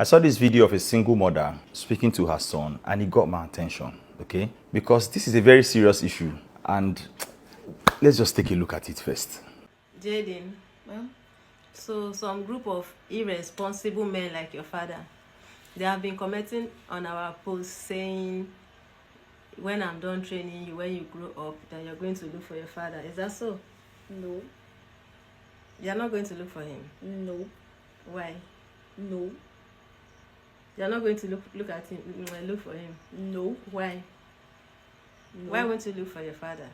I saw this video of a single mother speaking to her son, and it got my attention, okay? Because this is a very serious issue, and let's just take a look at it first. Jaden, so some group of irresponsible men like your father, they have been commenting on our post saying, when I'm done training you, when you grow up, that you're going to look for your father. Is that so? No. You're not going to look for him? No. Why? No. You're not going to look at him, look for him? No. Why? No. Why won't you look for your father?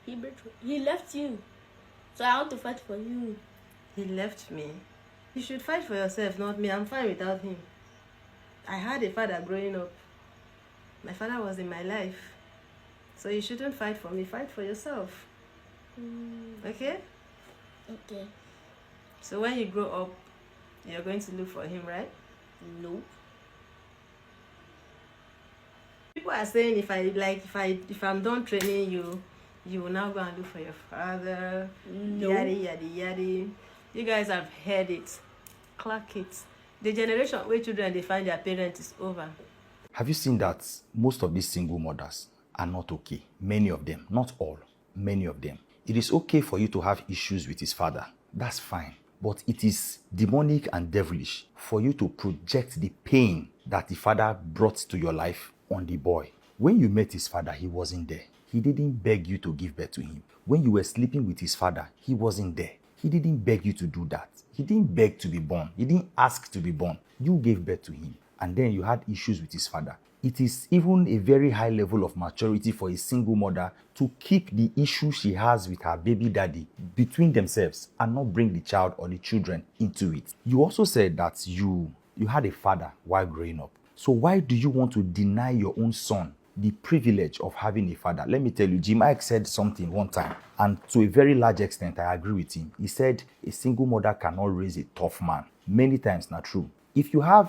He left you. So I want to fight for you. He left me. You should fight for yourself, not me. I'm fine without him. I had a father growing up. My father was in my life. So you shouldn't fight for me. Fight for yourself. Okay? Okay. So when you grow up, you're going to look for him, right? No. People are saying if I'm done training you, you will now go and look for your father. No. Yadi yadi yadi. You guys have heard it. Clock it. The generation where children they find their parents is over. Have you seen that most of these single mothers are not okay? Many of them, not all, many of them. It is okay for you to have issues with his father. That's fine. But it is demonic and devilish for you to project the pain that the father brought to your life on the boy. When you met his father, he wasn't there. He didn't beg you to give birth to him. When you were sleeping with his father, he wasn't there. He didn't beg you to do that. He didn't beg to be born. He didn't ask to be born. You gave birth to him. And then you had issues with his father. It is even a very high level of maturity for a single mother to keep the issue she has with her baby daddy between themselves and not bring the child or the children into it. You also said that you had a father while growing up. So why do you want to deny your own son the privilege of having a father? Let me tell you, Jim Ike said something one time, and to a very large extent, I agree with him. He said a single mother cannot raise a tough man. Many times, not true. If you are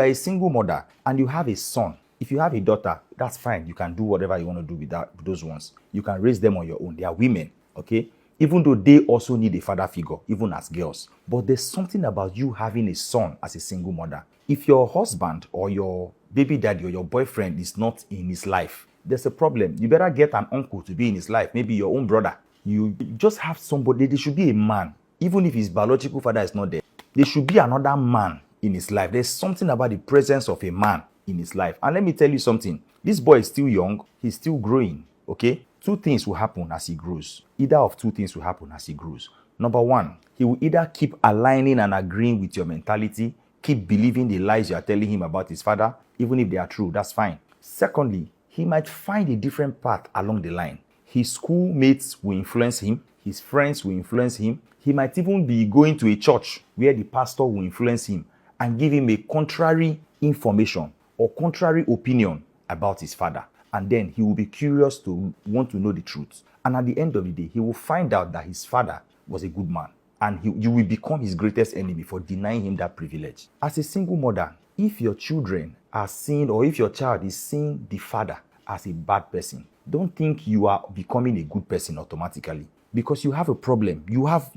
a single mother and you have a son, if you have a daughter, that's fine. You can do whatever you want to do with those ones. You can raise them on your own. They are women, okay? Even though they also need a father figure, even as girls. But there's something about you having a son as a single mother. If your husband or your baby daddy or your boyfriend is not in his life, there's a problem. You better get an uncle to be in his life, maybe your own brother. You just have somebody. There should be a man. Even if his biological father is not there, there should be another man in his life. There's something about the presence of a man in his life. And let me tell you something. This boy is still young. He's still growing, okay? Two things will happen as he grows. Either of two things will happen as he grows. Number one, he will either keep aligning and agreeing with your mentality, keep believing the lies you are telling him about his father, even if they are true, that's fine. Secondly, he might find a different path along the line. His schoolmates will influence him. His friends will influence him. He might even be going to a church where the pastor will influence him and give him a contrary information or contrary opinion about his father. And then he will be curious to want to know the truth. And at the end of the day, he will find out that his father was a good man. And you will become his greatest enemy for denying him that privilege. As a single mother, if your children are seeing, or if your child is seeing the father as a bad person, don't think you are becoming a good person automatically. Because you have a problem. You have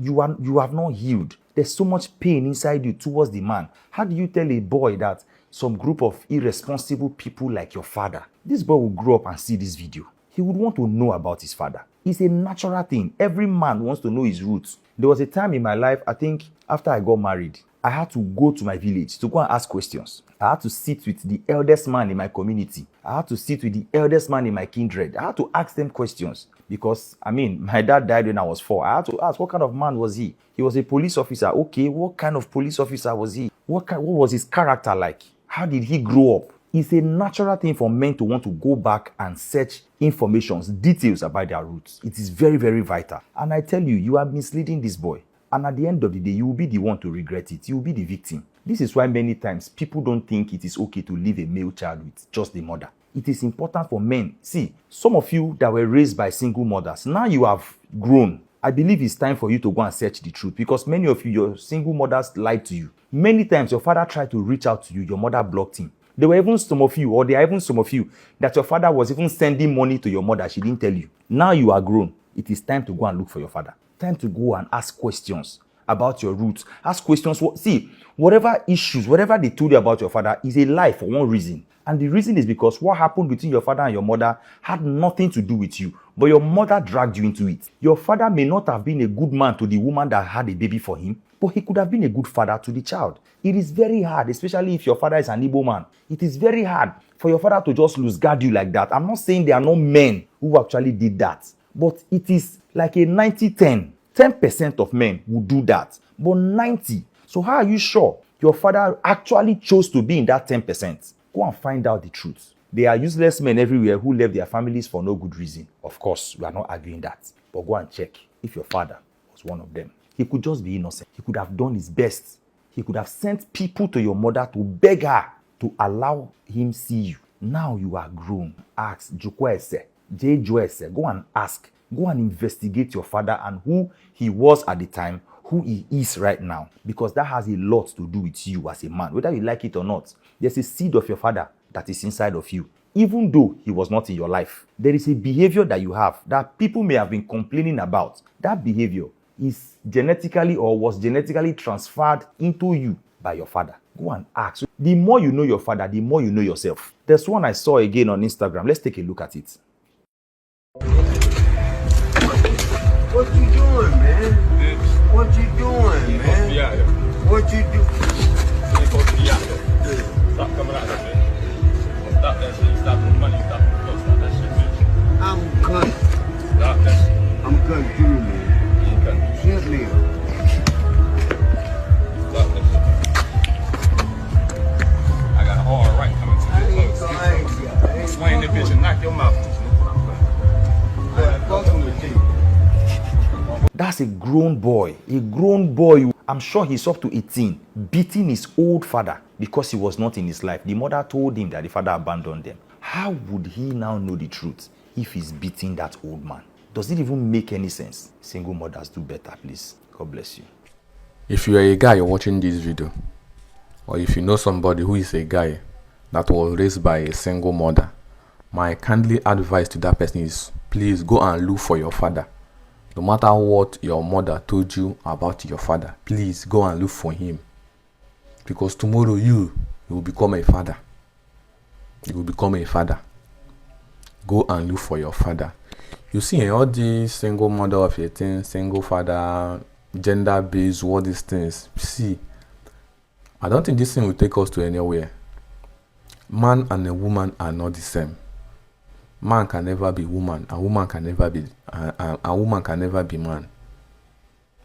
not healed. There's so much pain inside you towards the man. How do you tell a boy that some group of irresponsible people like your father, this boy will grow up and see this video? He would want to know about his father. It's a natural thing. Every man wants to know his roots. There was a time in my life, I think after I got married, I had to go to my village to go and ask questions. I had to sit with the eldest man in my community. I had to sit with the eldest man in my kindred. I had to ask them questions because, my dad died when I was 4. I had to ask, what kind of man was he? He was a police officer. Okay, what kind of police officer was he? What was his character like? How did he grow up? It's a natural thing for men to want to go back and search informations, details about their roots. It is very, very vital. And I tell you, you are misleading this boy. And at the end of the day, you will be the one to regret it. You will be the victim. This is why many times people don't think it is okay to leave a male child with just the mother. It is important for men. See, some of you that were raised by single mothers, now you have grown. I believe it's time for you to go and search the truth because many of you, your single mothers lied to you. Many times your father tried to reach out to you, your mother blocked him. There are even some of you that your father was even sending money to your mother. She didn't tell you. Now you are grown. It is time to go and look for your father. Time to go and ask questions about your roots. Ask questions. See, whatever issues, whatever they told you about your father is a lie for one reason. And the reason is because what happened between your father and your mother had nothing to do with you, but your mother dragged you into it. Your father may not have been a good man to the woman that had a baby for him, but he could have been a good father to the child. It is very hard, especially if your father is an Igbo man. It is very hard for your father to just lose guard you like that. I'm not saying there are no men who actually did that, but it is like a 90-10. 10% of men will do that, but 90. So how are you sure your father actually chose to be in that 10%? Go and find out the truth. There are useless men everywhere who left their families for no good reason. Of course, we are not arguing that. But go and check if your father was one of them. He could just be innocent. He could have done his best. He could have sent people to your mother to beg her to allow him see you. Now you are grown. Ask Jukwese, Jejuese. Go and ask. Go and investigate your father and who he was at the time, who he is right now. Because that has a lot to do with you as a man. Whether you like it or not, there's a seed of your father that is inside of you. Even though he was not in your life, there is a behavior that you have that people may have been complaining about. That behavior is genetically or was genetically transferred into you by your father. Go and ask. So the more you know your father, the more you know yourself. There's one I saw again on Instagram. Let's take a look at it. What you doing, man? What you doing, man? What you do? Stop coming out of it. Stop that shit. Stop the money. Stop the clothes. Stop that shit, bitch. I'm cut. Stop that shit. I'm cut through, man. You can't do shit. Hit me. Stop that shit. I got a hard right coming to your clothes. Swing the bitch and knock your mouth. That's a grown boy. A grown boy. I'm sure he's up to 18, beating his old father because he was not in his life. The mother told him that the father abandoned them. How would he now know the truth if he's beating that old man? Does it even make any sense? Single mothers do better, please. God bless you. If you are a guy watching this video, or if you know somebody who is a guy that was raised by a single mother, my kindly advice to that person is please go and look for your father. No matter what your mother told you about your father, please go and look for him. Because tomorrow you will become a father. You will become a father. Go and look for your father. You see, all these single mother of 18, single father, gender-based, all these things. See, I don't think this thing will take us to anywhere. Man and a woman are not the same. Man can never be woman, a woman can never be a woman can never be man.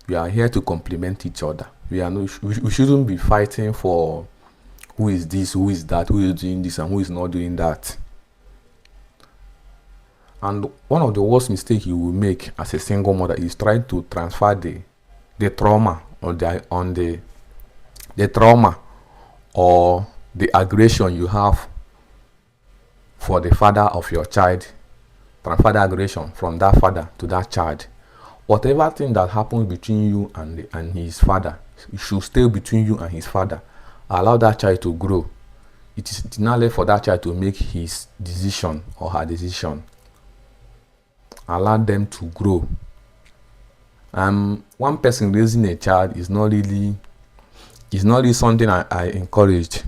We are here to complement each other. We shouldn't be fighting for who is this, who is that, who is doing this and who is not doing that. And one of the worst mistakes you will make as a single mother is trying to transfer the trauma or the trauma or the aggression you have for the father of your child, transfer the aggression from that father to that child. Whatever thing that happens between you and his father, it should stay between you and his father. Allow that child to grow. It is not left for that child to make his decision or her decision. Allow them to grow. One person raising a child is not really something I encourage.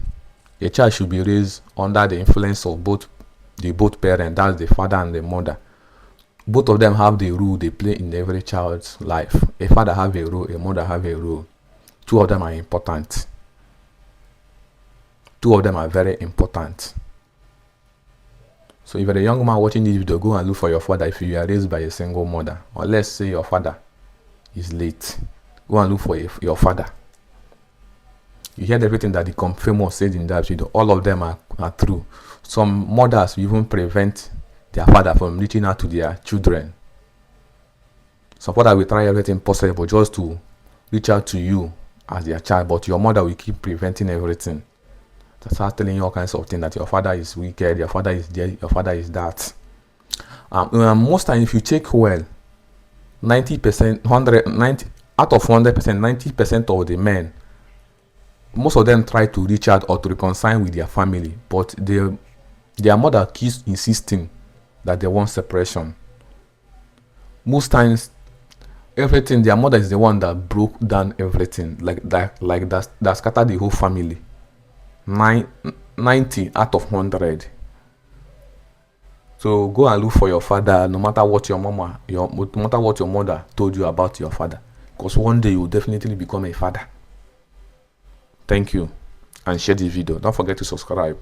A child should be raised under the influence of both parents, that's the father and the mother. Both of them have the role they play in every child's life. A father have a role, a mother have a role. Two of them are important. Two of them are very important. So if you're a young man watching this video, go and look for your father if you are raised by a single mother. Or let's say your father is late. Go and look for your father. You heard everything that Deacon Famous said in that video. All of them are true. Some mothers even prevent their father from reaching out to their children. Some father will try everything possible just to reach out to you as their child, but your mother will keep preventing everything. They start telling you all kinds of things that your father is wicked, your father is there, your father is that. Most times, if you check well, 90%, out of 100%, 90% of the men, most of them try to reach out or to reconcile with their family, but their mother keeps insisting that they want separation. Most times, everything. Their mother is the one that broke down everything, like that scattered the whole family. 90 out of 100. So go and look for your father, no matter what no matter what your mother told you about your father, because one day you will definitely become a father. Thank you, and share this video. Don't forget to subscribe.